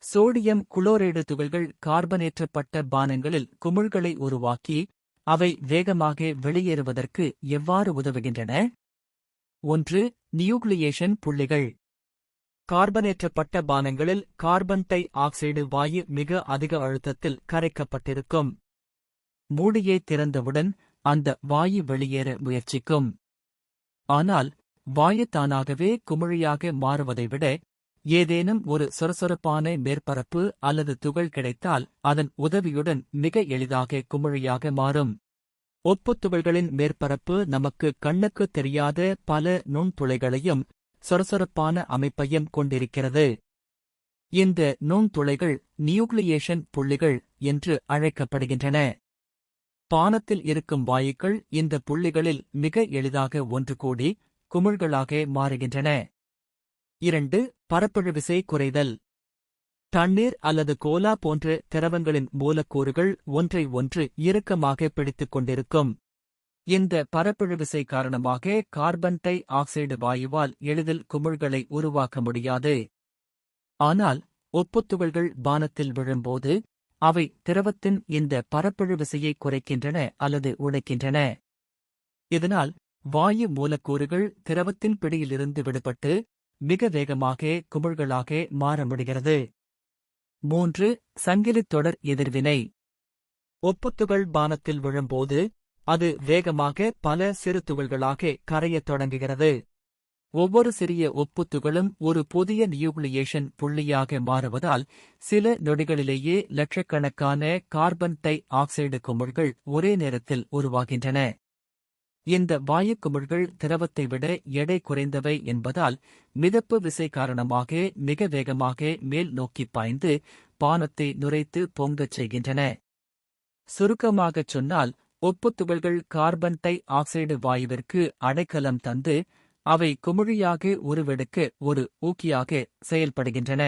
Sodium chloride துகள்கள் கார்பனேற்றப்பட்ட பானங்களில் குமிழ்களை உருவாக்கி அவை வேகமாக வெளியேறுவதற்கு எவ்வாறு உதவுகின்றன? 1. நியூக்ளியேஷன் புள்ளிகள். கார்பனேற்றப்பட்ட பானங்களில் கார்பன் டை ஆக்சைடு வாயு மிக அதிக அழுத்தத்தில் கரைக்கப்பட்டிருக்கும். மூடியை திறந்தவுடன் அந்த வாயு வெளியேற முயற்சிக்கும். ஆனால் வாயு தானாகவே குமிழியாக மாறுவதை விட ஏதேனும் ஒரு சொரசொரப்பான மேற்பரப்பு அல்லது துகள் கிடைத்தால் அதன் உதவியுடன் மிக எளிதாக குமிழியாக மாறும். ஒப்புத்துகள்களின் மேற்பரப்பு நமக்கு கண்ணுக்கு தெரியாத பல நுண்துளைகளையும் சொரசொரப்பான அமைப்பையும் கொண்டிருக்கிறது. இந்த நுண்துளைகள் நியூக்ளியேஷன் புள்ளிகள் என்று அழைக்கப்படுகின்றன. பானத்தில் இருக்கும் வாயுக்கள் இந்த புள்ளிகளில் மிக எளிதாக ஒன்று கூடி குமிழ்களாக மாறுகின்றன. 2. பரப்பழுவிசை குறைதல். தண்ணீர் அல்லது கோலா போன்ற திரவங்களின் மூலக்கூறுகள் ஒன்றை ஒன்று இறுக்கமாக பிடித்துக் கொண்டிருக்கும். இந்த பரப்பழுவிசை காரணமாக கார்பன் டை ஆக்சைடு வாயுவால் எளிதில் குமிழ்களை உருவாக்க முடியாது. ஆனால் ஒப்புத்துகள்கள் பானத்தில் விழும்போது அவை திரவத்தின் இந்த பரப்பழுவிசையை குறைக்கின்றன அல்லது உடைக்கின்றன. இதனால் வாயு மூலக்கூறுகள் திரவத்தின் பிடியிலிருந்து விடுபட்டு மிக வேகமாக குமிழ்களாக மாற முடிகிறது. 3. சங்கிலித் தொடர் எதிர்வினை. ஒப்புத்துகள் பானத்தில் விழும்போது அது வேகமாக பல சிறு துகள்களாக கரையத் தொடங்குகிறது. ஒவ்வொரு சிறிய ஒப்புத்துகளும் ஒரு புதிய நியூக்ளியேஷன் புள்ளியாக மாறுவதால் சில நொடிகளிலேயே லட்சக்கணக்கான கார்பன் டை ஆக்சைடு குமிழ்கள் ஒரே நேரத்தில் உருவாகின்றன. இந்த வாயு குமிழ்கள் திரவத்தை விட எடை குறைந்தவை என்பதால் மிதப்பு விசை காரணமாக மிக வேகமாக மேல் நோக்கிப் பாய்ந்து பானத்தை நுரைத்து பொங்கச் செய்கின்றன. சுருக்கமாகச் சொன்னால் ஒப்புத்துகள்கள் கார்பன் டை ஆக்சைடு வாயுவிற்கு அடைக்கலம் தந்து அவை குமிழியாக உருவெடுக்க ஒரு ஊக்கியாக செயல்படுகின்றன.